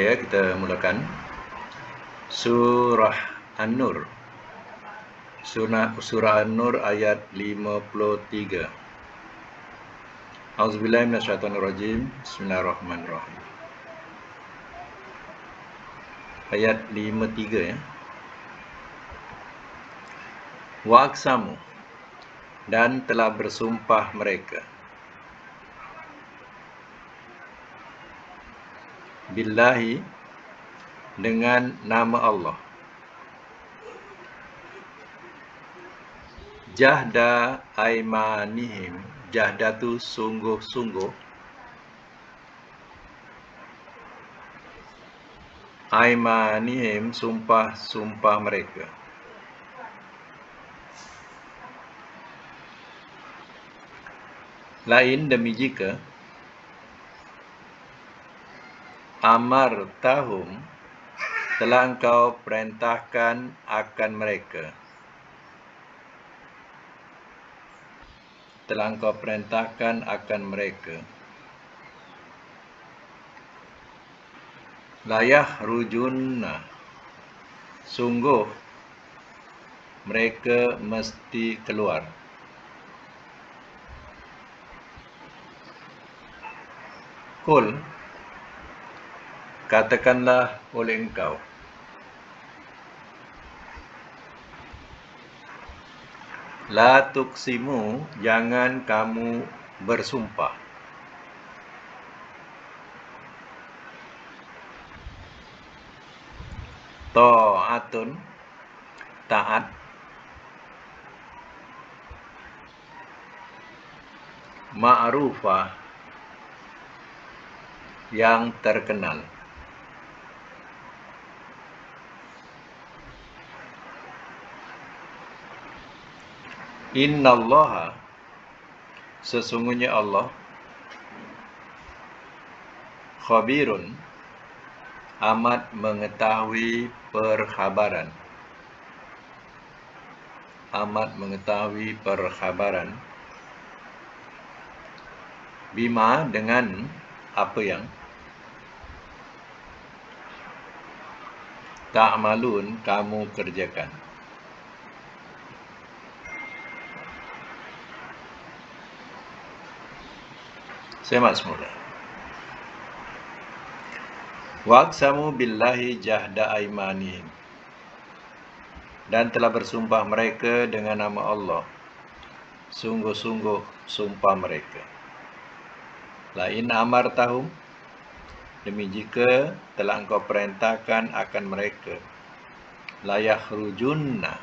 Okey, kita mulakan surah An-Nur. Surah An-Nur ayat 53. Auzubillahi minasyaitonirrajim. Bismillahirrahmanirrahim. Ayat 53 ya. Wa aqsamu, dan telah bersumpah mereka, billahi, dengan nama Allah, jahda aimanihim, jahda tu sungguh-sungguh, aimanihim sumpah-sumpah mereka. Lain demi jika amartahum, telah engkau perintahkan akan mereka, telah engkau perintahkan akan mereka, layah rujunna, sungguh mereka mesti keluar. Kul, katakanlah oleh engkau, la tuqsimu, jangan kamu bersumpah, ta'atun, taat, ma'rufah, yang terkenal. Innallaha, sesungguhnya Allah, khabirun, amat mengetahui perkhabaran, amat mengetahui perkhabaran, bima, dengan apa yang, ta'malun, kamu kerjakan. Semak semula. Waqsamu billahi jahda aimanihim, dan telah bersumpah mereka dengan nama Allah, sungguh-sungguh sumpah mereka. Lain amartahum, demi jika telah engkau perintahkan akan mereka, layah rujunna,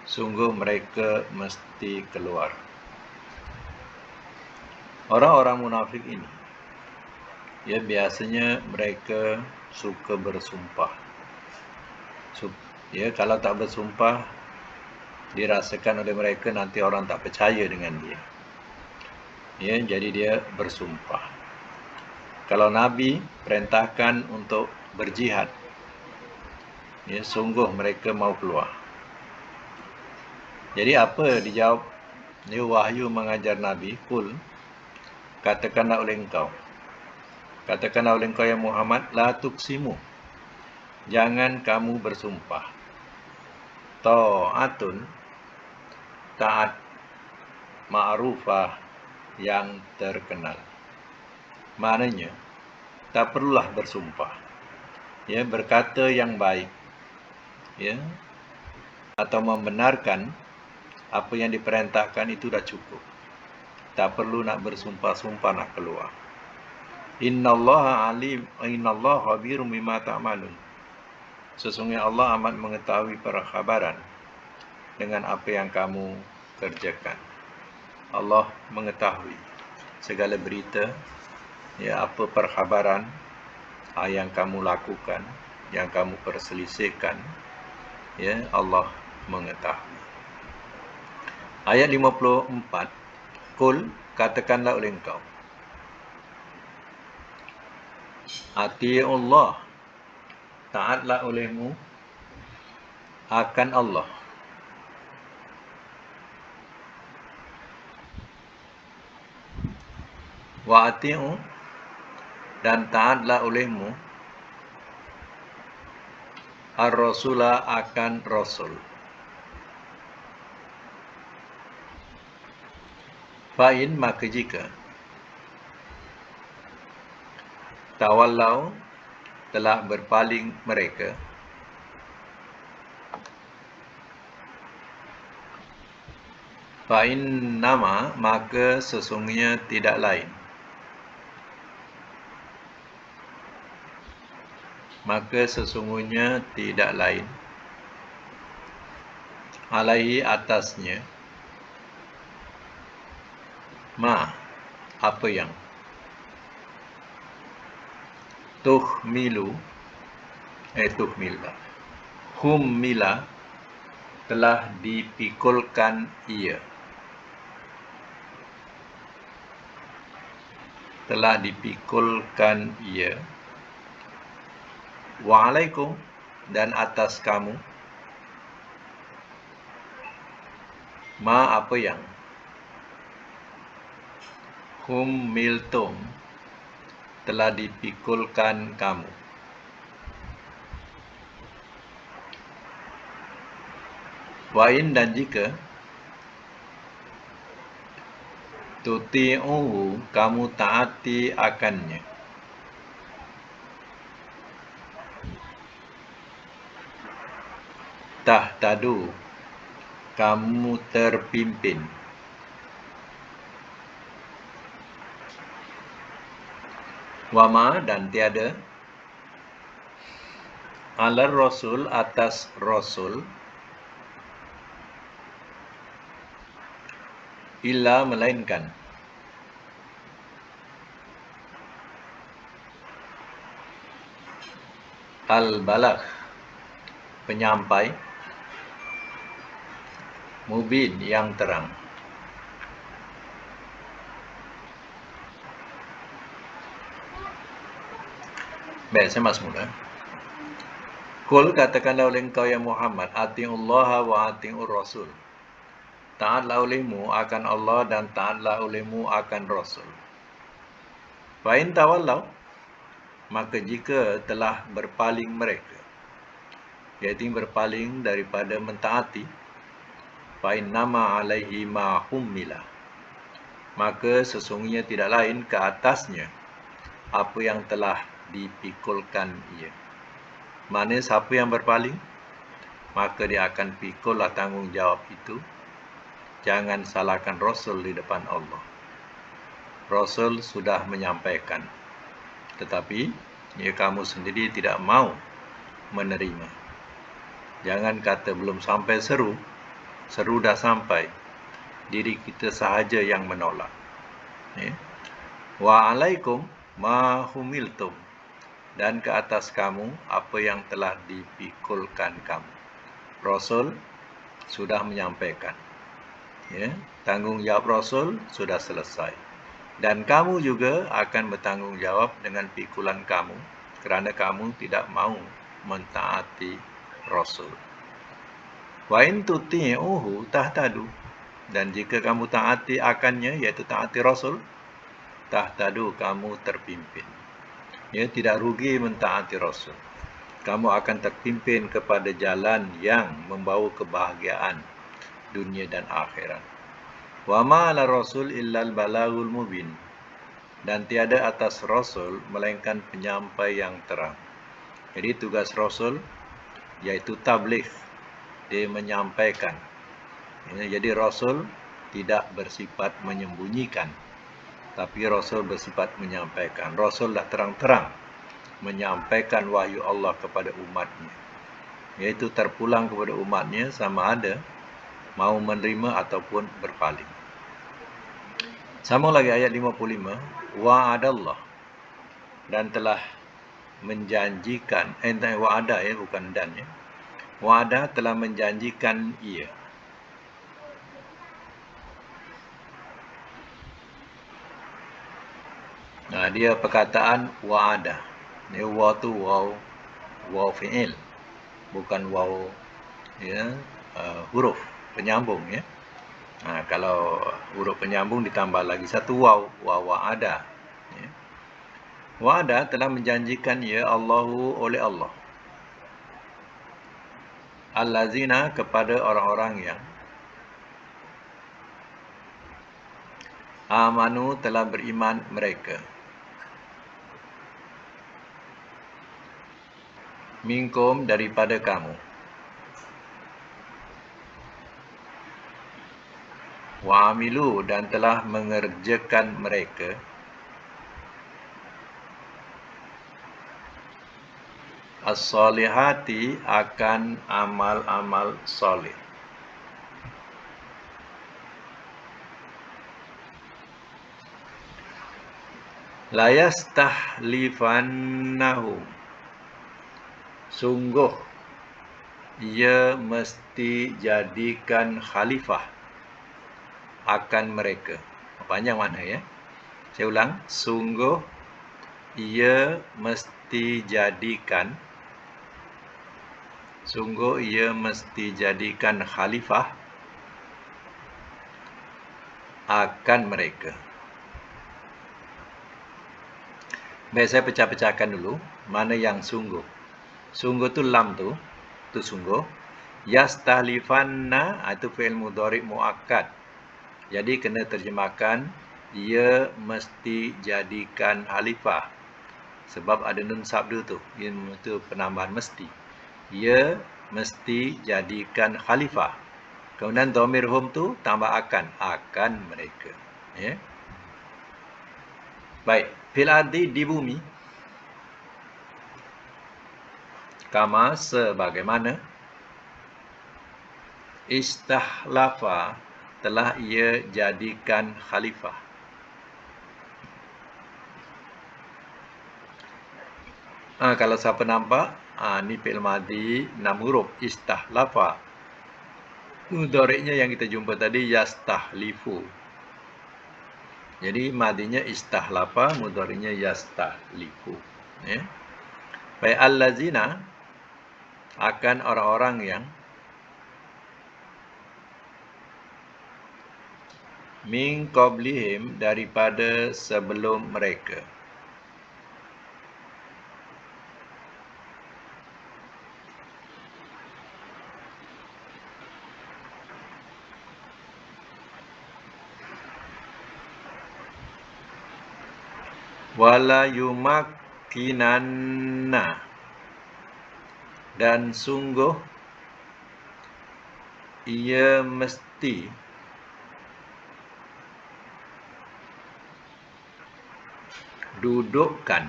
sungguh mereka mesti keluar. Orang-orang munafik ini, ya, biasanya mereka suka bersumpah. Ya, kalau tak bersumpah, dirasakan oleh mereka nanti orang tak percaya dengan dia. Ya, jadi dia bersumpah. Kalau Nabi perintahkan untuk berjihad, ya, sungguh mereka mau keluar. Jadi apa dijawab? Ini wahyu mengajar Nabi, kul, katakanlah oleh engkau, katakanlah oleh engkau ya Muhammad, la tuqsimu, jangan kamu bersumpah, ta'atun, taat, ma'rufah, yang terkenal. Maknanya, tak perlulah bersumpah, ya, berkata yang baik, ya, atau membenarkan apa yang diperintahkan itu dah cukup. Tak perlu nak bersumpah-sumpah nak keluar. Innallaha alim, innallaha khabirum bima ta'malun. Sesungguhnya Allah amat mengetahui perkhabaran dengan apa yang kamu kerjakan. Allah mengetahui segala berita, ya, apa perkhabaran yang kamu lakukan, yang kamu perselisihkan, ya, Allah mengetahui. Ayat 54, kul, katakanlah oleh engkau, ati'ullah, taatlah olehmu akan Allah, wa ati'u, dan taatlah olehmu ar-rasula akan rasul. Fa'in maka jika tawallau telah berpaling mereka, fa'in nama maka sesungguhnya tidak lain, alaihi atasnya, ma apa yang, hummila telah dipikulkan ia, wa alaikum dan atas kamu, ma apa yang, hummiltum telah dipikulkan kamu. Wa'in dan jika tuti'uhu kamu taati akannya, tahtadu kamu terpimpin, wama dan tiada, alar rasul atas rasul, illa melainkan, al-balagh penyampai, mubin yang terang. Baik, saya masuk mula. Kul katakanlah oleh engkau ya Muhammad, ati'ullaha wa ati'ur rasul. Taatlah olehmu akan Allah dan taatlah olehmu akan Rasul. Fa'in tawallau maka jika telah berpaling mereka, iaitu berpaling daripada mentaati, fa'in nama alaihi ma hummila maka sesungguhnya tidak lain ke atasnya apa yang telah dipikulkan ia. Maksudnya siapa yang berpaling, maka dia akan pikul tanggungjawab itu. Jangan salahkan Rasul di depan Allah. Rasul sudah menyampaikan, tetapi ya kamu sendiri tidak mau menerima. Jangan kata belum sampai seru dah sampai, diri kita sahaja yang menolak. Ya. Wa alaikum ma humiltum dan ke atas kamu apa yang telah dipikulkan kamu. Rasul sudah menyampaikan. Ya, tanggungjawab Rasul sudah selesai. Dan kamu juga akan bertanggungjawab dengan pikulan kamu kerana kamu tidak mau mentaati Rasul. Wa in tuti'uhu tahtadu dan jika kamu taati akannya, iaitu taati Rasul, tahtadu kamu terpimpin. Ya, tidak rugi mentaati Rasul. Kamu akan terpimpin kepada jalan yang membawa kebahagiaan dunia dan akhirat. Wa ma 'ala rasul illal balaghul mubin dan tiada atas Rasul melainkan penyampai yang terang. Jadi tugas Rasul iaitu tabligh, dia menyampaikan. Jadi Rasul tidak bersifat menyembunyikan, tapi Rasul bersifat menyampaikan. Rasul dah terang-terang menyampaikan wahyu Allah kepada umatnya, iaitu terpulang kepada umatnya sama ada mau menerima ataupun berpaling. Sama lagi ayat 55, wa'adallah dan telah menjanjikan, wa'ada ya, bukan dan ya. Wa'ada telah menjanjikan ia. Nah, dia perkataan wa'ada. Ini wa tu waw fi'il, bukan waw ya, huruf penyambung ya. Kalau huruf penyambung ditambah lagi satu waw, wa'ada. Ya. Wa'ada telah menjanjikan ia Allahu oleh Allah. allazina kepada orang-orang yang amanu telah beriman mereka. Minkum daripada kamu. Wa amilu dan telah mengerjakan mereka. As-salihati akan amal-amal soleh. La yastahlifannahum. Sungguh ia mesti jadikan khalifah akan mereka. Panjang mana ya? Saya ulang. Sungguh ia mesti jadikan khalifah akan mereka. Baik, saya pecah-pecahkan dulu. Mana yang sungguh? Sungguh tu lam tu sungguh. Yastahlifanna itu fi'il mudhari' muakkad. Jadi kena terjemahkan ia mesti jadikan khalifah. Sebab ada nun sabda tu. Itu penambahan mesti. Ia mesti jadikan khalifah. Kemudian dhamir hum tu tambah akan mereka. Ya. Baik, fil ardi di bumi. Kama sebagaimana istahlafa telah ia jadikan khalifah. Kalau siapa nampak, ni fi'il madhi 6 huruf istahlafa. Mudhari'nya yang kita jumpa tadi yastahlifu. Jadi madhinya istahlafa, mudhari'nya yastahlifu. Ya. Baik, allazina akan orang-orang yang min qablihim daripada sebelum mereka. Wala yumakkinanna dan sungguh ia mesti dudukkan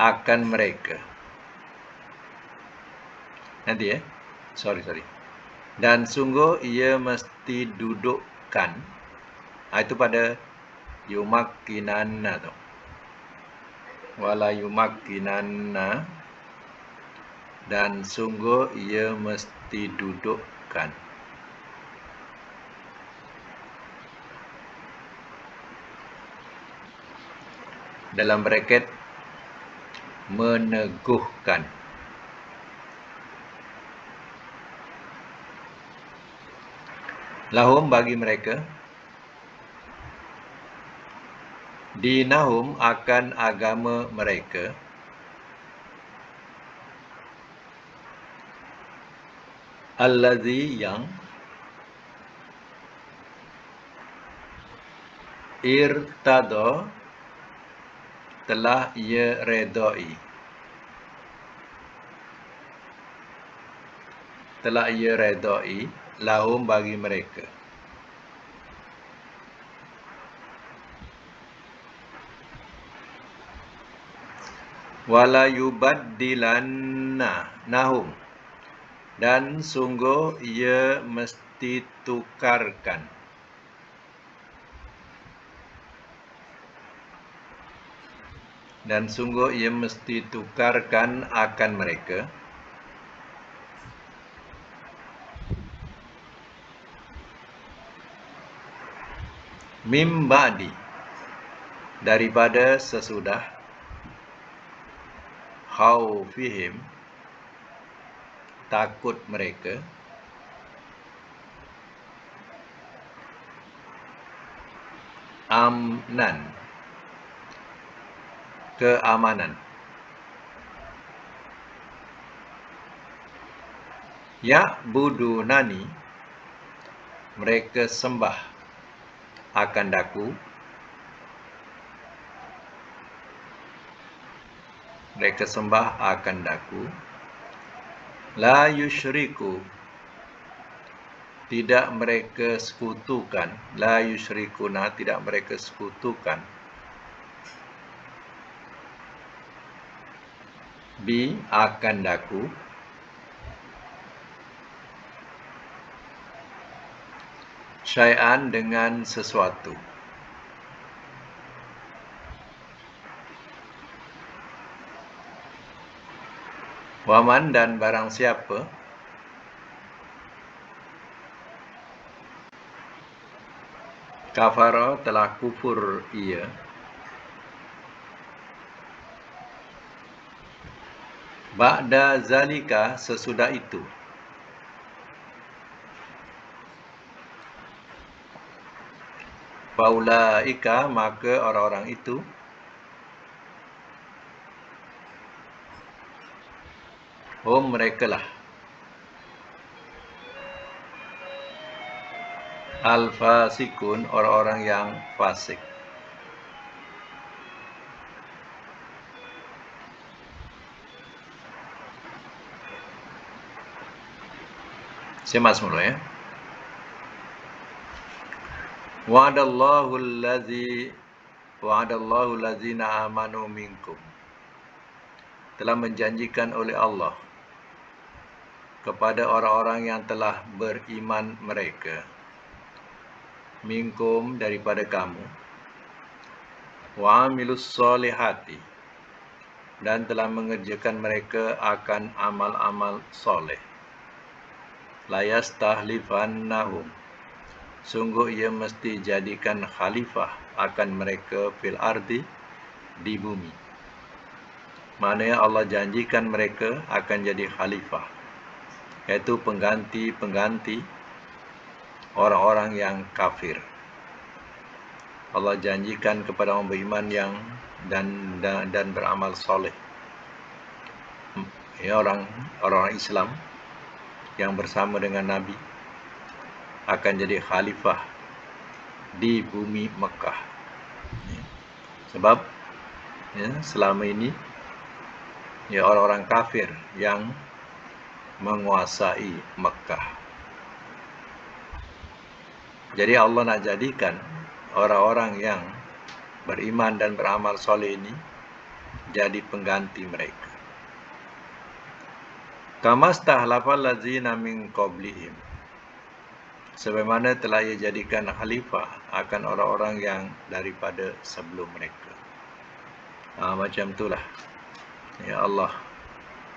akan mereka. Nanti ya. Sorry. Dan sungguh ia mesti dudukkan. Itu pada yumakkinanna tu. Wala yumakkinanna dan sungguh ia mesti dudukkan. Dalam braket meneguhkan. Lahum bagi mereka dinahum akan agama mereka allazi yang irtada telah ia redai. Telah ia redai lahum bagi mereka. Wala yubaddilanna nahum dan sungguh ia mesti tukarkan. Dan sungguh ia mesti tukarkan akan mereka mim ba'di daripada sesudah khaufihim takut mereka amnan keamanan. Ya'budunani, mereka sembah akan daku. Mereka sembah akan daku. La yusyriku, tidak mereka sekutukan. La yusyrikuna, tidak mereka sekutukan. Bi, akan daku. Syai'an, dengan sesuatu. Waman, dan barang siapa. Kafara, telah kufur ia. Ba'da zalika, sesudah itu. Faulaika, maka orang-orang itu. Mereka lah. Al-fasikun, orang-orang yang fasik. Simak semula ya. Wa'adallahu allazina amanu minkum, telah menjanjikan oleh Allah kepada orang-orang yang telah beriman mereka. Minkum, daripada kamu. Wa amilus solihati, dan telah mengerjakan mereka akan amal-amal soleh. Layastahlifannahum, sungguh ia mesti jadikan khalifah akan mereka fil ardi, di bumi. Maknanya Allah janjikan mereka akan jadi khalifah, iaitu pengganti orang-orang yang kafir. Allah janjikan kepada orang beriman yang dan beramal soleh, ya, orang Islam yang bersama dengan Nabi akan jadi khalifah di bumi Mekah. Sebab ya, selama ini ya, orang-orang kafir yang menguasai Mekah. Jadi Allah nak jadikan orang-orang yang beriman dan beramal soleh ini jadi pengganti mereka. Kama stahlafal ladzina min qablihim, sebagaimana telah ia jadikan khalifah akan orang-orang yang daripada sebelum mereka. Macam itulah ya, Allah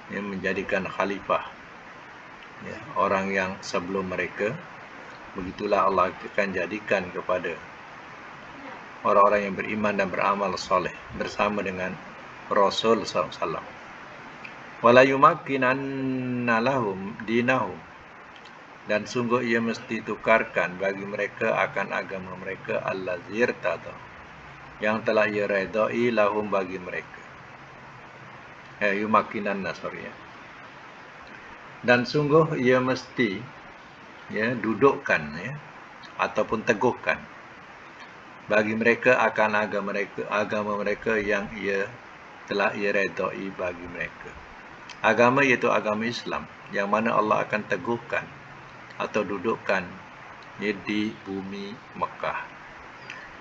yang menjadikan khalifah ya, orang yang sebelum mereka. Begitulah Allah akan jadikan kepada orang-orang yang beriman dan beramal soleh bersama dengan Rasul SAW. Wala yumakkinanna lahum dinahum, dan sungguh ia mesti tukarkan bagi mereka akan agama mereka allazi irtada, yang telah ia redai lahum bagi mereka. Yumakkinanna, ya. Dan sungguh ia mesti ya, dudukkan ya, ataupun teguhkan bagi mereka akan agama mereka yang telah ia redai bagi mereka. Agama iaitu agama Islam, yang mana Allah akan teguhkan atau dudukkan ya, di bumi Mekah.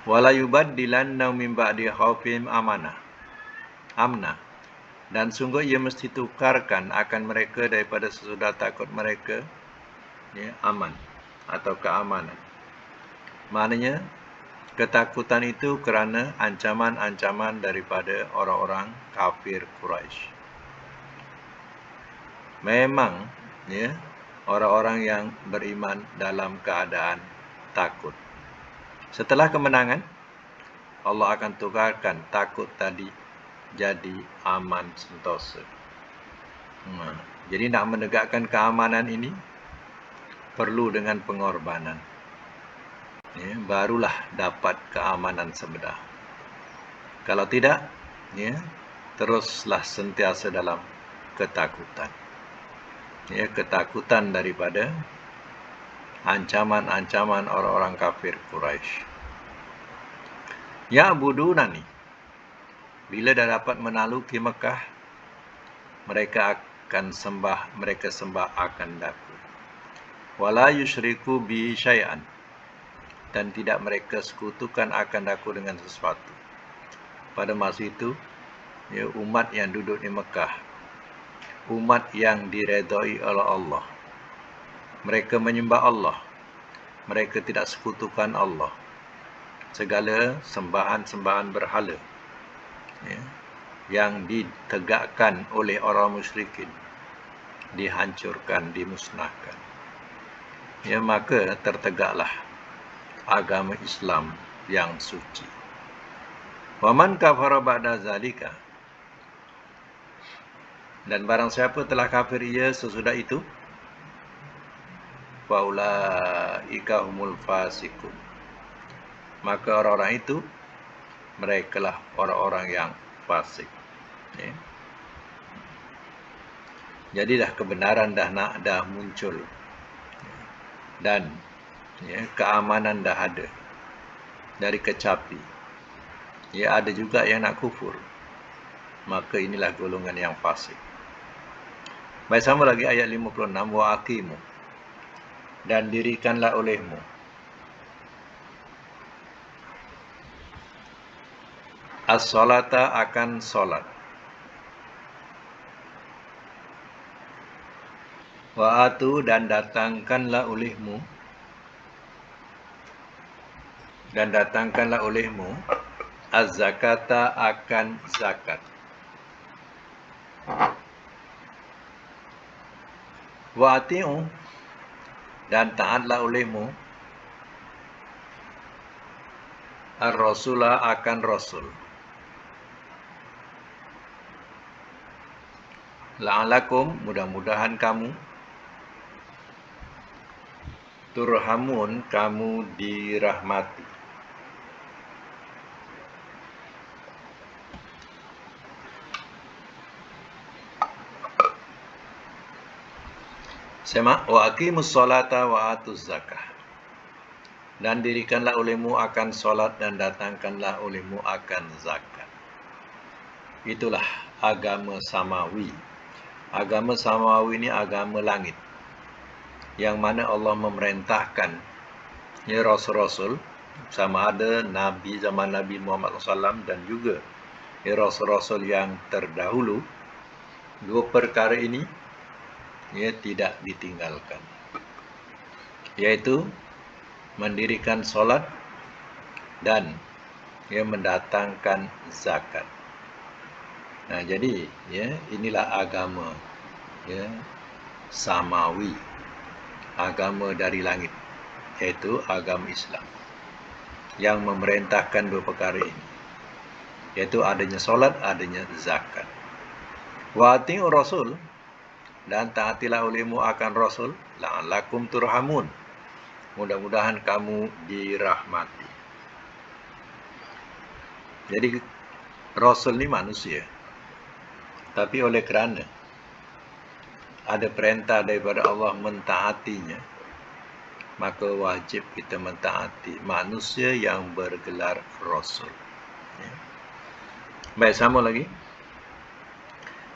Wala yubaddilannahum min ba'di khaufihim amna, dan sungguh ia mesti tukarkan akan mereka daripada sesudah takut mereka ya, aman atau keamanan. Maknanya ketakutan itu kerana ancaman-ancaman daripada orang-orang kafir Quraisy. Memang ya, orang-orang yang beriman dalam keadaan takut. Setelah kemenangan, Allah akan tukarkan takut tadi jadi aman sentosa. Jadi nak menegakkan keamanan ini perlu dengan pengorbanan. Ya, barulah dapat keamanan sebenar. Kalau tidak, ya, teruslah sentiasa dalam ketakutan. ya, ketakutan daripada ancaman-ancaman orang-orang kafir Quraisy. Ya'budunani, bila dah dapat menaluki Mekah, mereka sembah akan daku. Wala yusyriku bi syai'an, dan tidak mereka sekutukan akan daku dengan sesuatu. Pada masa itu, ya, umat yang duduk di Mekah, umat yang diredai oleh Allah, mereka menyembah Allah, mereka tidak sekutukan Allah. Segala sembahan-sembahan berhala, ya, yang ditegakkan oleh orang musyrikin dihancurkan, dimusnahkan. Ya, maka tertegaklah agama Islam yang suci. Waman kafara ba'da zalika, dan barang siapa telah kafir ia sesudah itu, faulaika humul fasiqun, maka orang-orang itu merekalah orang-orang yang fasik. Ya. Jadi dah kebenaran dah muncul, dan ya, keamanan dah ada dari kecapi. Ya, ada juga yang nak kufur, maka inilah golongan yang fasik. Baik, sama lagi ayat 56, wa aqimu, dan dirikanlah olehmu as-salata, akan solat, wa atu, dan datangkanlah olehmu az-zakata, akan zakat, wa ati'u, dan taatlah olehmu ar-rasula, akan rasul, la'alakum, mudah-mudahan kamu, turhamun, kamu dirahmati. Sema, wa aqimus salata wa atuz zakah, dan dirikanlah olehmu akan solat, dan datangkanlah olehmu akan zakat. Itulah agama samawi. Agama samawi ini agama langit, yang mana Allah memerintahkan, ya, rasul-rasul, sama ada Nabi zaman Nabi Muhammad SAW dan juga, ya, rasul-rasul yang terdahulu. Dua perkara ini, ya, tidak ditinggalkan, yaitu mendirikan solat dan, ya, mendatangkan zakat. Nah, jadi, ya, inilah agama, ya, samawi, agama dari langit, yaitu agama Islam, yang memerintahkan dua perkara ini, yaitu adanya solat, adanya zakat. Wa ati'ur rasul, dan taatilah olehmu akan rasul, la'alakum turhamun, mudah-mudahan kamu dirahmati. Jadi rasul ni manusia, tapi oleh kerana ada perintah daripada Allah mentaatinya, maka wajib kita mentaati manusia yang bergelar rasul. Ya. Baik, sama lagi.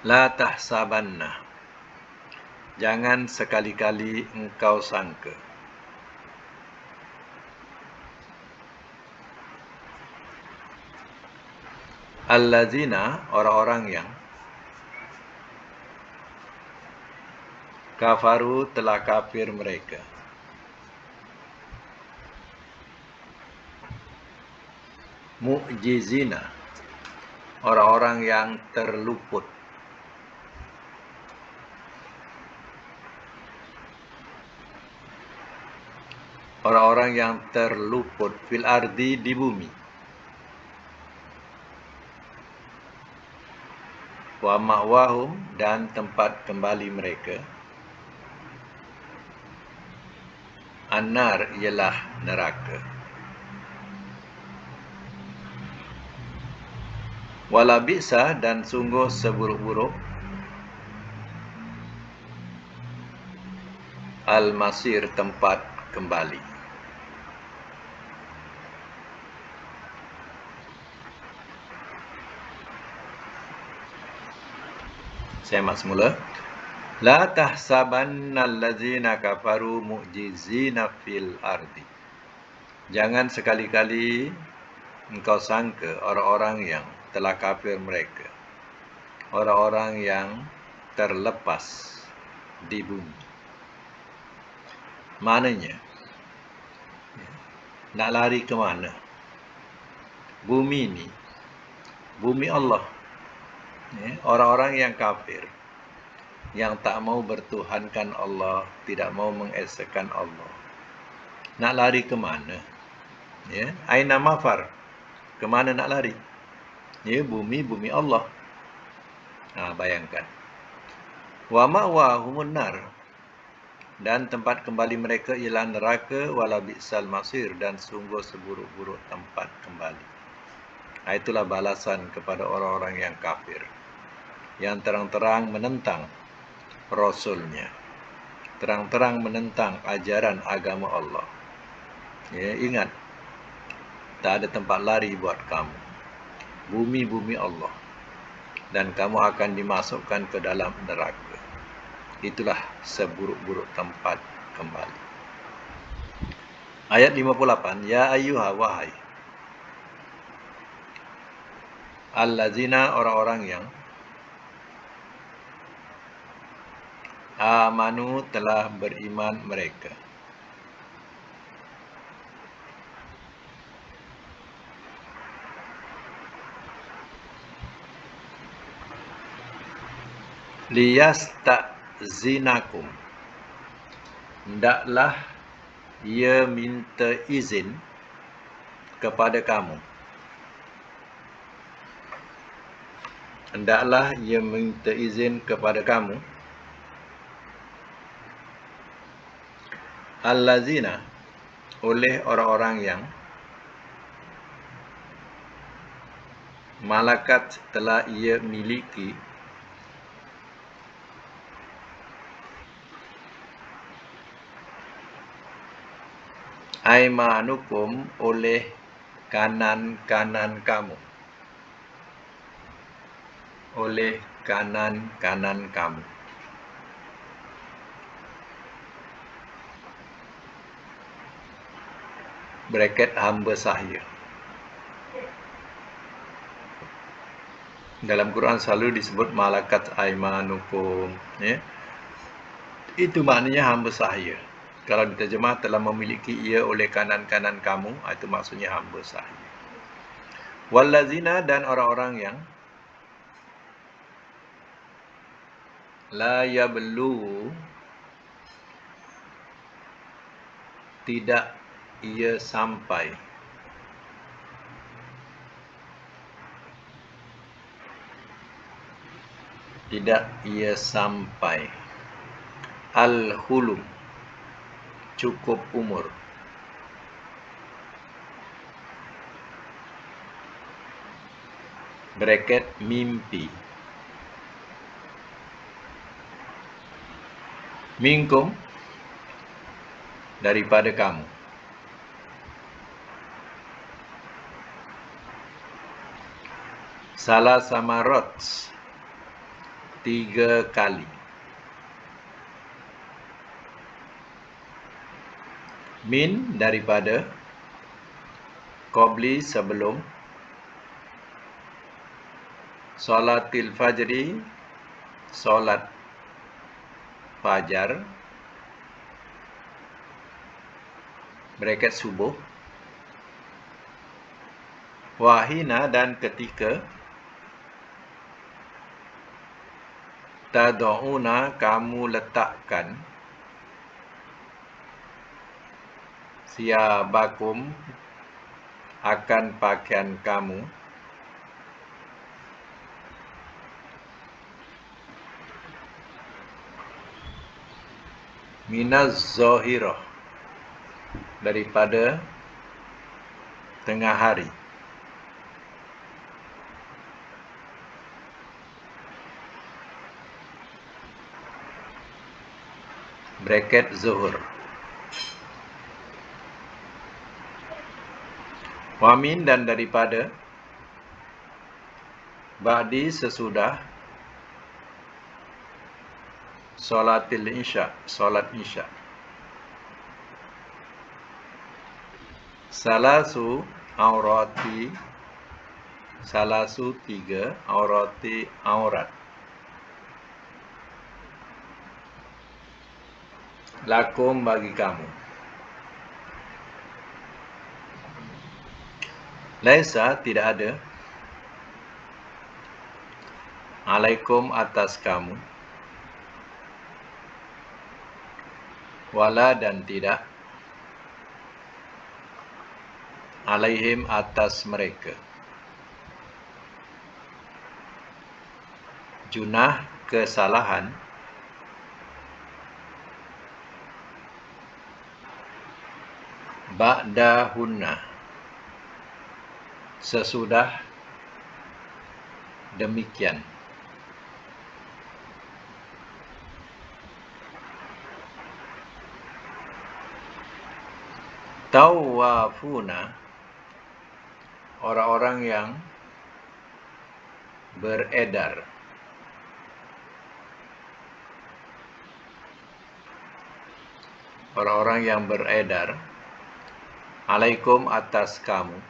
La tahsabanna, jangan sekali-kali engkau sangka, allazina, orang-orang yang kafaru, telah kafir mereka, mu'jizina, orang-orang yang terluput, orang-orang yang terluput, fil ardi, di bumi, wa ma'wahum, dan tempat kembali mereka, an-nar, ialah neraka, wala bi'sa, dan sungguh seburuk-buruk, Al-Masir, tempat kembali. Saya mak semula. La tahsabanna allazina kafaru mu'jizina fil ardi. Jangan sekali-kali engkau sangka orang-orang yang telah kafir mereka, orang-orang yang terlepas di bumi. Maknanya, nak lari ke mana? Bumi ni, bumi Allah. Orang-orang yang kafir, yang tak mau bertuhankan Allah, tidak mau mengesakan Allah, nak lari ke mana? Aina mafar, ke mana nak lari? Bumi Allah. Bayangkan. Wa ma'wahumun nar, dan tempat kembali mereka ialah neraka, wala bi'sal masir, dan sungguh seburuk-buruk tempat kembali. Itulah balasan kepada orang-orang yang kafir, yang terang-terang menentang Rasulnya, terang-terang menentang ajaran agama Allah. Ingat, tak ada tempat lari buat kamu. Bumi Allah, dan kamu akan dimasukkan ke dalam neraka. Itulah seburuk-buruk tempat kembali. Ayat 58, ya ayyuha, wahai allazina, orang-orang yang amanu, telah beriman mereka. Liyasta'zinakum, hendaklah ia minta izin kepada kamu. Hendaklah ia minta izin kepada kamu. Allazina, oleh orang-orang yang malakat, telah ia miliki, aimanukum, oleh kanan-kanan kamu. Oleh kanan-kanan kamu. Bracket hamba sahaya. Dalam Quran selalu disebut malakat aimanukum. Itu maknanya hamba sahaya. Kalau diterjemah telah memiliki ia oleh kanan-kanan kamu, itu maksudnya hamba sahaya. Wallazina, dan orang-orang yang la yablu, tidak ia sampai, tidak ia sampai, al-hulum, cukup umur. Bracket mimpi. Minkum, daripada kamu. Salah samarot, 3 kali. Min, daripada. Qabli, sebelum. Salatil fajri, solat fajar. Bracket subuh. Wahina, dan ketika. Tad'una, kamu letakkan. Siabakum, akan pakaian kamu. Minaz zahirah, daripada tengah hari. bracket zuhur. Wa min dan daripada, ba'di sesudah solatil isya, solat isya. Salasu aurati, salasu tiga, aurati aurat. Lakum bagi kamu. Laisa tidak ada, alaikum atas kamu, wala dan tidak, alaihim atas mereka, junah kesalahan, ba'dahunna sesudah demikian. Tawafuna orang-orang yang beredar. Orang-orang yang beredar, alaikum atas kamu,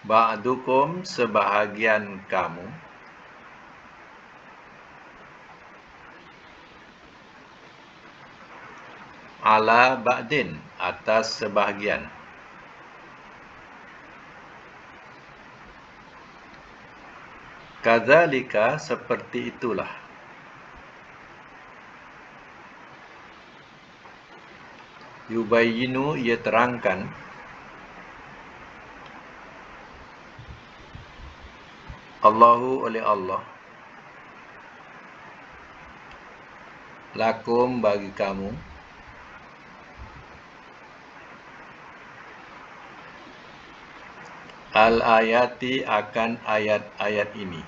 ba'dukum sebahagian kamu, ala ba'din atas sebahagian. Kadzalika seperti itulah. Yubayyinu ia terangkan, Allahu oleh Allah, lakum bagi kamu, al-ayati akan ayat-ayat ini.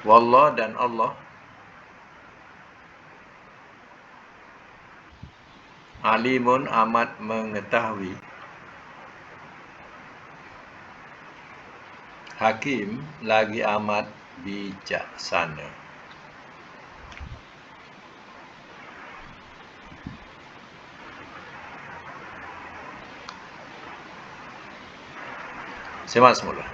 Wallah dan Allah, alimun amat mengetahui, hakim lagi amat bijaksana. Simak semula.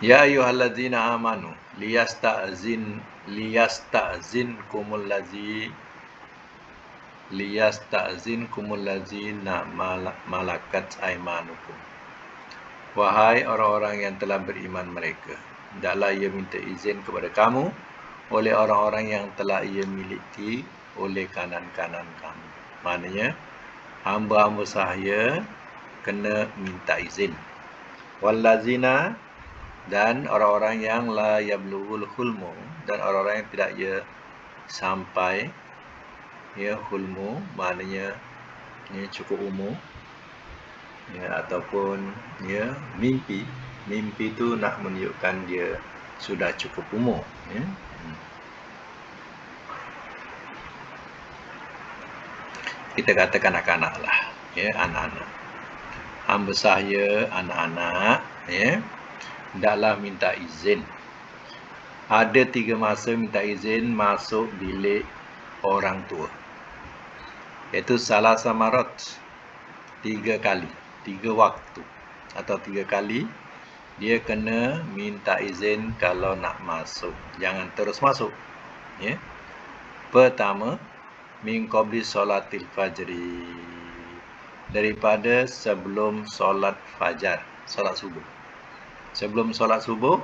Ya ayyuhalladzina amanu liyasta'zinkumul ladzina malakat aymanukum. Wahai orang-orang yang telah beriman mereka, hendaklah ia minta izin kepada kamu oleh orang-orang yang telah ia miliki oleh kanan-kanan kamu. Maknanya, hamba-hamba sahaya kena minta izin. Wallazina dan orang-orang yang la yablughul hulmu, dan orang-orang yang tidak ia sampai hulmu, maknanya cukup umur, ataupun mimpi. Mimpi tu nak menunjukkan dia sudah cukup umur. Kita kata kanak-kanak lah, anak-anak. Hamba sahaya, anak-anak, hendaklah minta izin. Ada 3 masa minta izin masuk bilik orang tua, iaitu salah samarat, 3 kali, 3 waktu atau 3 kali dia kena minta izin kalau nak masuk. Jangan terus masuk. Pertama, min qabli solatil fajri, daripada sebelum solat fajar, solat subuh. Sebelum solat subuh,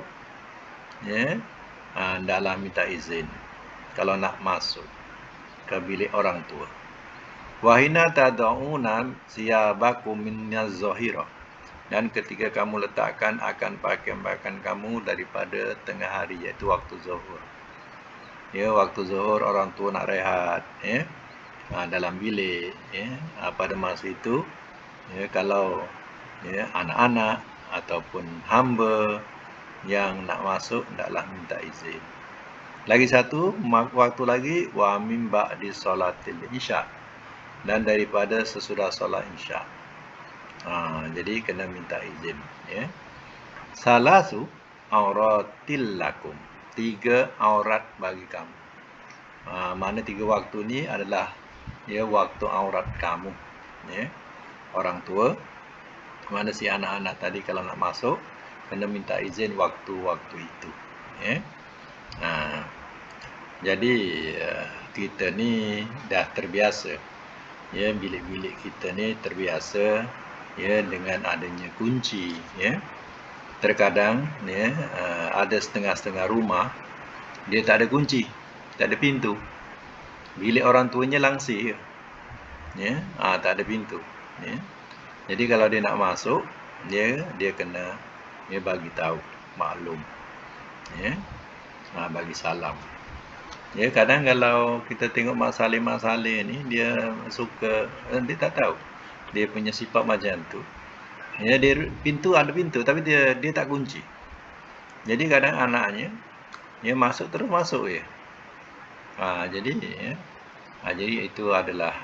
hendaklah minta izin kalau nak masuk ke bilik orang tua. Wahina tad'una siyabakum minaz zahirah, dan ketika kamu letakkan akan pakaian-pakaian kamu daripada tengah hari, iaitu waktu zuhur. Waktu zuhur orang tua nak rehat, dalam bilik. Pada masa itu, kalau ya, anak-anak ataupun hamba yang nak masuk hendaklah minta izin. Lagi satu waktu lagi wa min ba'di solatil isya, dan daripada sesudah solat isya. Jadi kena minta izin, ya. Salasu auratil lakum, 3 aurat bagi kamu. Mana 3 waktu ni adalah ya waktu aurat kamu, ya. Orang tua, mana si anak-anak tadi kalau nak masuk kena minta izin waktu-waktu itu, ya. Jadi kita ni dah terbiasa, ya, bilik-bilik kita ni terbiasa, ya, dengan adanya kunci, ya. Terkadang, ya, ada setengah-setengah rumah dia tak ada kunci, tak ada pintu. Bilik orang tuanya langsir, ya, tak ada pintu, ya. Jadi kalau dia nak masuk, dia kena bagi tahu, maklum, ya, bagi salam. Ya, kadang kalau kita tengok Mak Saleh ni, dia suka, dia tak tahu dia punya sifat macam tu. Ya, dia ada pintu tapi dia tak kunci. Jadi kadang anaknya masuk terus masuk ya. Jadi itu adalah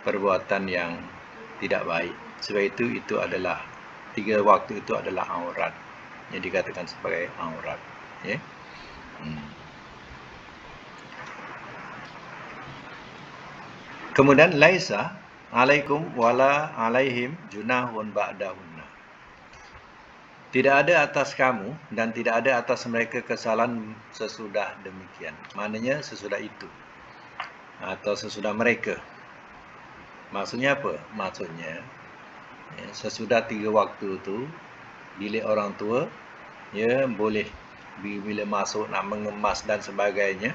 perbuatan yang tidak baik. Sebab itu adalah 3 waktu itu adalah aurat. Yang dikatakan sebagai aurat, ya. Kemudian laisa alaikum wala alaihim junahun ba'dahunna. Tidak ada atas kamu dan tidak ada atas mereka kesalahan sesudah demikian. Maknanya sesudah itu atau sesudah mereka. Maksudnya apa? Maksudnya sesudah 3 waktu itu, bilik orang tua, ya, boleh bila masuk nak mengemas dan sebagainya,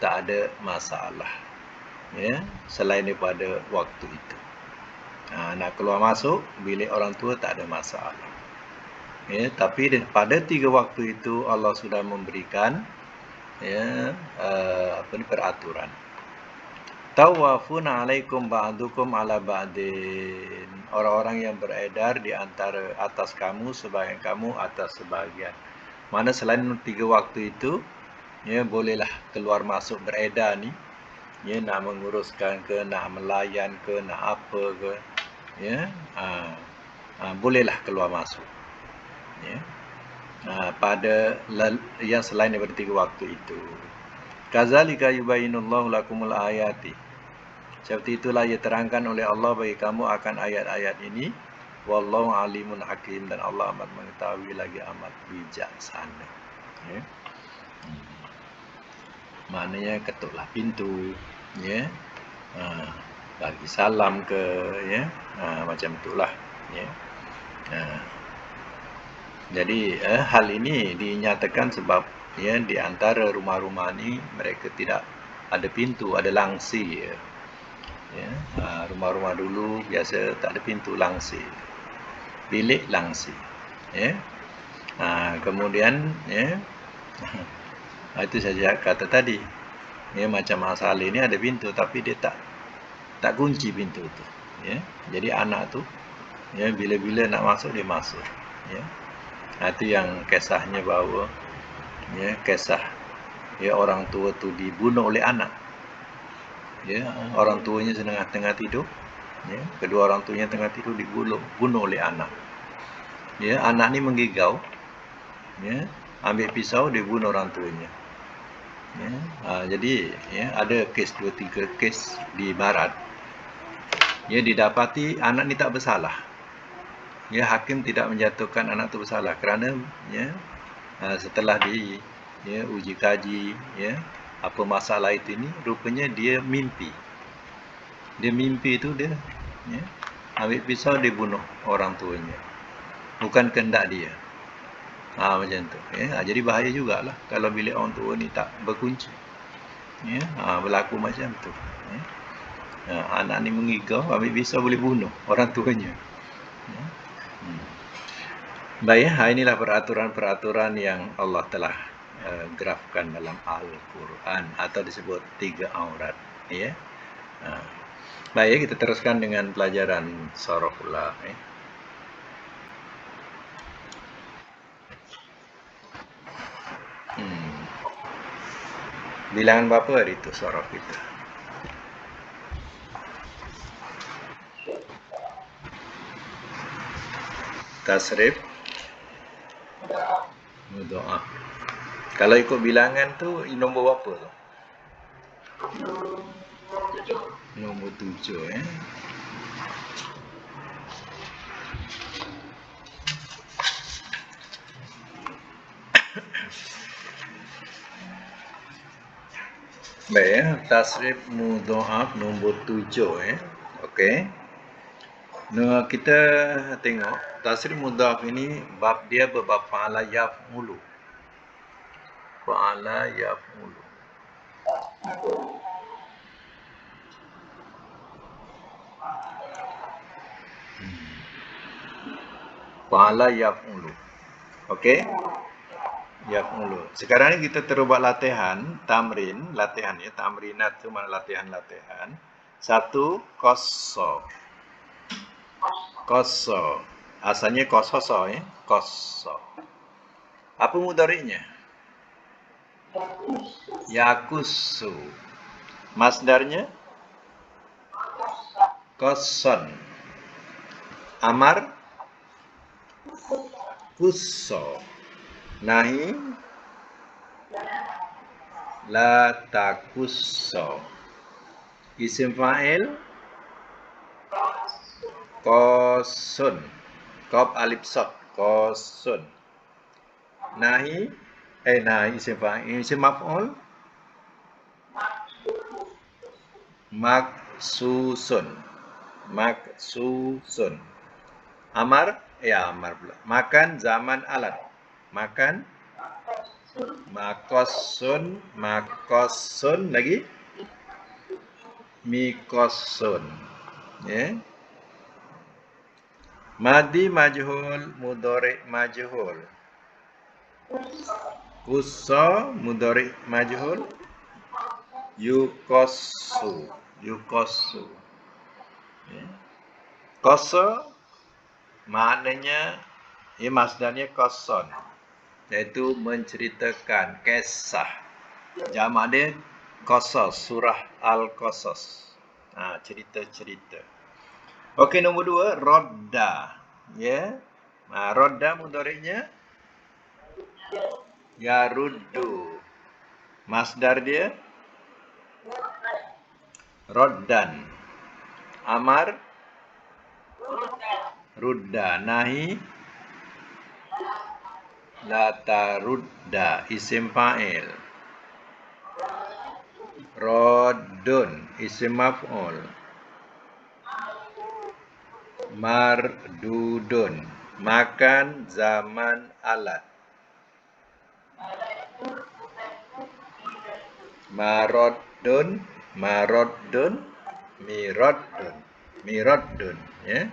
tak ada masalah, ya, selain daripada waktu itu. Nak keluar masuk bilik orang tua tak ada masalah, ya. Tapi pada 3 waktu itu Allah sudah memberikan, ya, peraturan. Tawafuna alaikum ba'dukum ala ba'din. Orang-orang yang beredar di antara atas kamu, sebagian kamu atas sebagian. Mana selain 3 waktu itu, ya, bolehlah keluar masuk beredar ni, ya, nak menguruskan ke, nak melayan ke, nak apa ke, ya, bolehlah keluar masuk, ya, pada yang selain daripada 3 waktu itu. Kazalika yubayyinullahu lakumul ayati. Seperti itulah ia terangkan oleh Allah bagi kamu akan ayat-ayat ini. Wallahu alimun hakim, dan Allah amat mengetahui lagi amat bijaksana, ya. Maknanya ketuklah pintu, ya, bagi salam ke, ya, macam itulah, ya. Jadi hal ini dinyatakan sebab, ya, di antara rumah-rumah ni mereka tidak ada pintu, ada langsir, ya. Rumah-rumah dulu biasa tak ada pintu, langsir, bilik langsir, ya. Kemudian, ya, itu saja kata tadi, ya, macam Mak Saleh ni ada pintu tapi dia tak kunci pintu tu, ya. Jadi anak tu, ya, bila-bila nak masuk dia masuk, ya. Itu yang kisahnya bahawa, ya, kisah, ya, orang tua tu dibunuh oleh anak, ya. Orang tuanya tengah tidur, ya, kedua orang tuanya tengah tidur, dibunuh oleh anak, ya. Anak ni menggigau, ya, ambil pisau dia bunuh orang tuanya, ya. Jadi, ya, ada kes 2-3 kes di barat, ya, didapati anak ni tak bersalah, ya. Hakim tidak menjatuhkan anak tu bersalah kerana, ya, setelah uji kaji, ya, apa masalah itu ni, rupanya dia mimpi. Dia mimpi itu dia, ya, ambil pisau dia bunuh orang tuanya, bukan kehendak dia. Macam tu, ya. Jadi bahaya jugalah kalau bilik orang tua ni tak berkunci, ya. Berlaku macam tu, ya. Anak ni mengigau, ambil pisau boleh bunuh orang tuanya, ya. Baik, inilah peraturan-peraturan yang Allah telah grafkan dalam Al-Quran, atau disebut 3 aurat, ya. Baik, kita teruskan dengan pelajaran Sarafullah, ya. Bilangan berapa hari itu sorof kita? Tasrif mudha'af. Kalau ikut bilangan tu nombor berapa tu? Nombor 7 Baik tasrif mudha'af nombor 7 Okey. Nah, kita tengok tasrif mudha'af ini bab dia berbab fa'ala yaf'ulu. Fa'ala yaf'ulu. Fa'ala yaf'ulu. Okey? Yaf'ulu. Sekarang ni kita terus buat latihan, tamrin, latihan ya, tamrinat tu mana latihan-latihan. 1 qassa. Qassa. Asalnya qasasa ya, qassa. Apa mudhari'nya? Yakussu. Masdarnya? Qassan. Amar? Kussa. Nahi? La takussa. Isim fa'il? Qasun. Qaf alif sad. Qasun. Nahi? Nahi isim fa'il. Isim maf'ul? Maksusun. Maksusun. Amar? Amar pula. Makan zaman alat. Makan? Makosun. Makosun. Lagi? Mikosun. Ya. Madi majhul, mudhari majhul. Kussa, mudhari majhul. Yuqassu. Yuqassu. Ya. Qassa maknanya masdarnya qasson, iaitu menceritakan kisah. Jamak dia qasas, surah Al-Qasas. Cerita-cerita. Okey, nombor 2 rodda. Ya. Rodda mudhari'nya yaruddu. Masdar dia roddan. Amar rudda. Nahi la tarudda. Isim fa'il. Raddun. Isim maf'ul. Mardudun. Makan zaman alat. Maraddun. Maraddun. Miraddun. Miraddun. Ya.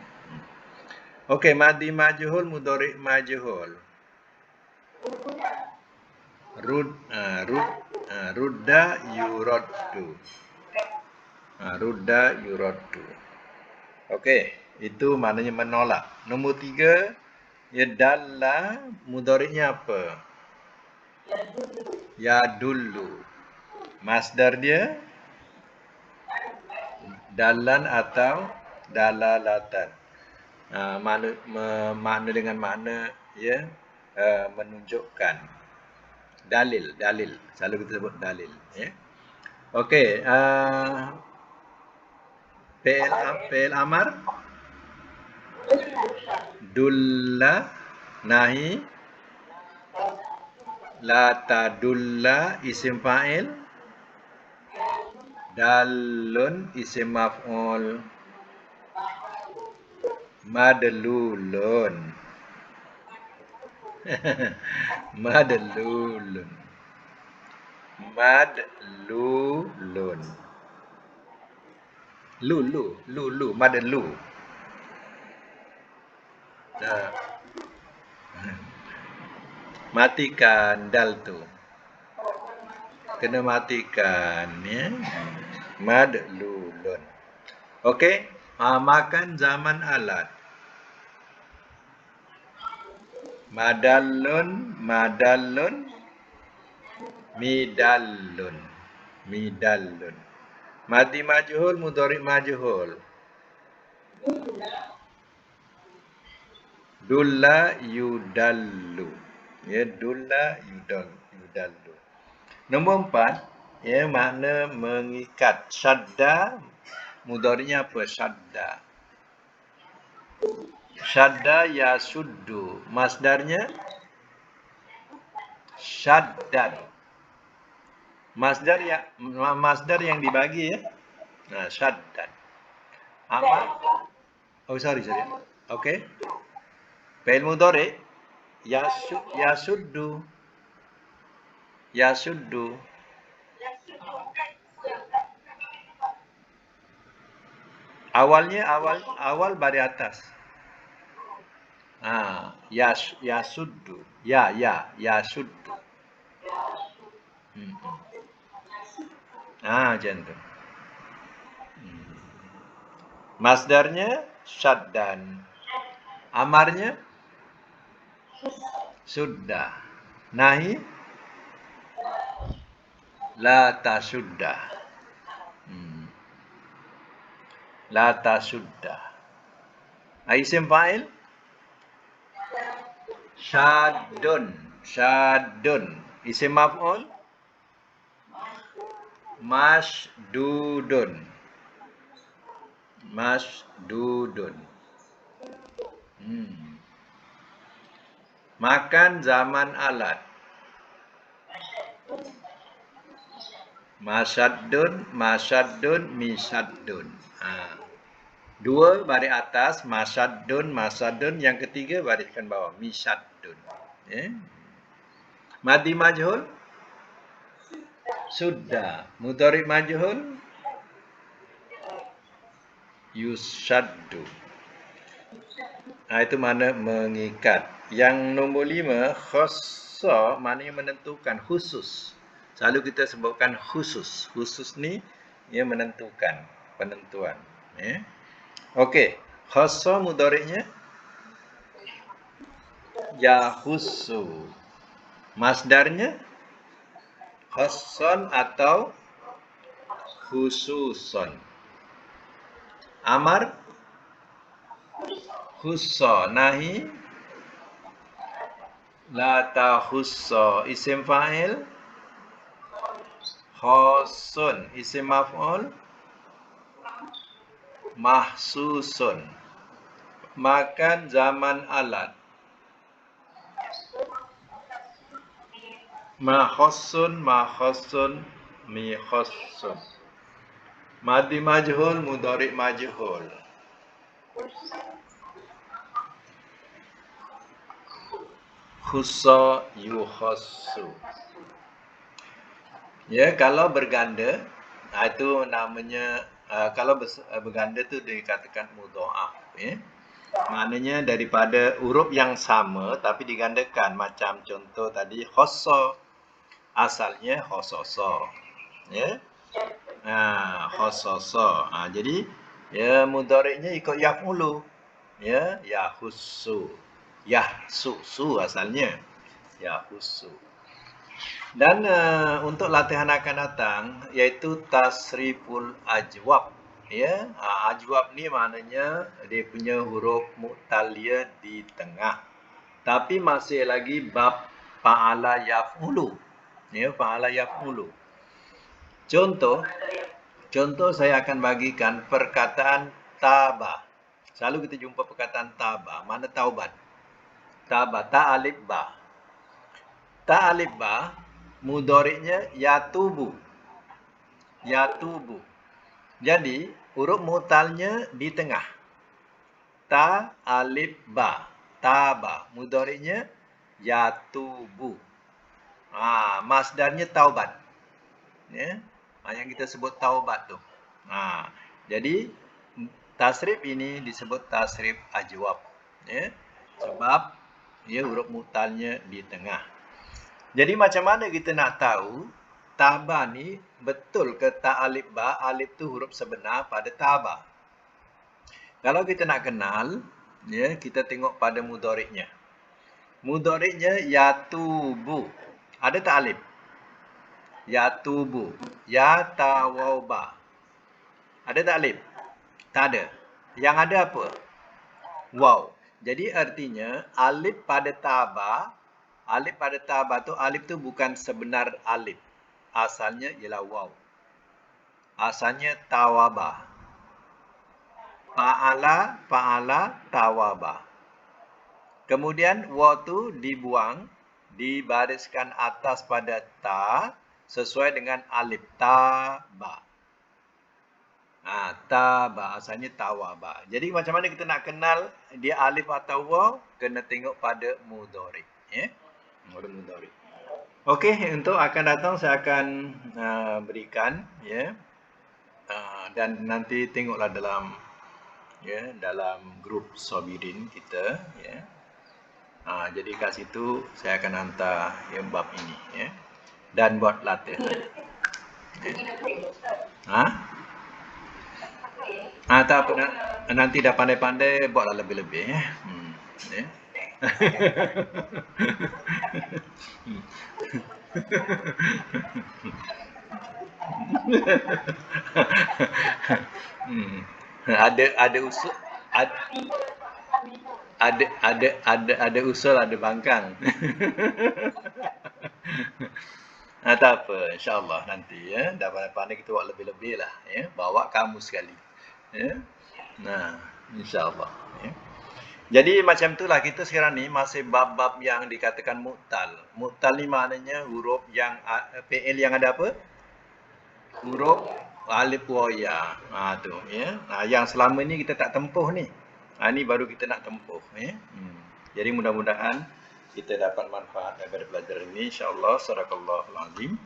Okey, madi majhul, mudhari majhul. Rudda yuraddu. Rudda yuraddu. Okey, itu maknanya menolak. Nombor 3, ya dalla, mudhari'nya apa? Yadullu. Masdar dia dalan atau dalalatan. Makna dengan makna ya, menunjukkan. Dalil. Selalu kita sebut dalil ya. Okey, fi'il amar dulla. Nahi la tadulla. Isim fa'il dalun. Isim maf'ul madlulun. Madlulun. Madlulun. Lulu. Madlu. Matikan dal tu. Kena matikan ya. Madlulun. Okey, makan zaman alat. Madallun. Midallun. Midallun. Madi majhul, mudhari majhul. Dulla yudallu. Ya, dulla yudallu. Nombor 4, ya, makna mengikat. Syadda, mudhari'nya apa? Syadda. Syadda yasuddu. Masdarnya syaddan. Masdar yang dibagi, ya. Nah, syaddan. Amal. Oh, sorry. Okey. Fi'il mudhari' yasuddu. Yasuddu. Awal baris atas. Yasuddu. Yasuddu. Macam tu. Masdarnya syaddan. Amarnya suddah. Nahi la tasuddah. La tasuddah. Isim fa'il syaddun. Isim maf'ul masdudun. Makan zaman alat. Masaddun, misaddun. Dua baris atas, masaddun. Yang ketiga bariskan bawah, misaddun. Madi majhul sudda. Mudhari majhul yusaddu. Itu mana mengikat. Yang nombor 5, khassa, maknanya menentukan, khusus. Selalu kita sebutkan khusus. Khusus ni ia menentukan, penentuan. Okey, khassa mudhari'nya yahussu. Masdarnya khassan atau khususon. Amar khussa. Nahi la takhussa. Isim fa'il khassun. Isim maf'ul mahsusun. Makan zaman alat. Makhassun, mikhassun. Madi majhul, mudhari majhul. Khussa yukhassu. Ya, kalau berganda, itu namanya, kalau berganda tu dikatakan mudha'af. Maknanya daripada huruf yang sama tapi digandakan. Macam contoh tadi khassa, asalnya khososo. Ya. Khososo. Jadi ya, mudhari'nya ikut yaf'ulu. Ya, yahussu. Yahsusu asalnya. Yahussu. Dan untuk latihan akan datang iaitu tasriful ajwab. Ya, ajwab ni maknanya dia punya huruf mu'taliyah di tengah. Tapi masih lagi bab fa'ala yaf'ulu. Ya, fa'ala yaf'ulu. Contoh saya akan bagikan perkataan taba. Selalu kita jumpa perkataan taba. Mana taubat? Taba, ta alif ba. Ta alif ba, mudhari'nya yatubu. Yatubu. Jadi, huruf mu'talnya di tengah. Ta alif ba. Taba. Mudhari'nya yatubu. Masdarnya taubat. Ya. Yang kita sebut taubat tu. Jadi tasrif ini disebut tasrif ajwab. Ya. Sebab ia huruf mu'talnya di tengah. Jadi macam mana kita nak tahu taba ni betul ke ta alif ba? Alif tu huruf sebenar pada taba. Kalau kita nak kenal, ya, kita tengok pada mudhari'nya. Mudhari'nya yatubu. Ada tak alif? Yatubu. Yatawaba. Ada tak alif? Tak ada. Yang ada apa? Waw. Jadi artinya alif pada taba. Alif pada taba tu, alif tu bukan sebenar alif. Asalnya ialah waw. Asalnya tawaba. Fa'ala, tawaba. Kemudian waw tu dibuang, dibariskan atas pada ta sesuai dengan alif. Taba. Taba, asalnya tawaba. Jadi macam mana kita nak kenal dia alif atau waw? Kena tengok pada mudhari. Pada mudhari. Okey, untuk akan datang saya akan berikan, dan nanti tengoklah dalam dalam grup Sabirin kita, jadi kat situ saya akan hantar bab ini, dan buat latihan. Tak apa, nanti dah pandai-pandai buatlah lebih-lebih, ada usul, ada usul, ada bangkang. Tak apa, insya-Allah nanti dah pandai-pandai kita buat lebih-lebih lah, bawa kamu sekali. Nah, insya-Allah. Jadi macam itulah kita sekarang ni masih bab-bab yang dikatakan mu'tal. Mu'tal ni maknanya huruf yang fi'il yang ada apa? Huruf alif waw ya. Tu yang selama ni kita tak tempuh ni. Ni baru kita nak tempuh, Jadi mudah-mudahan kita dapat manfaat daripada pelajaran ini, insya-Allah. Sadaqallahul azim.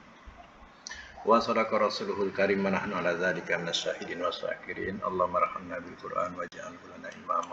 Wa sadaqa rasuluhul karim, wa nahnu ala dzalika minasyahidin wa syakirin. Allahumma arhamna bil Qur'an waj'alhu lana imama.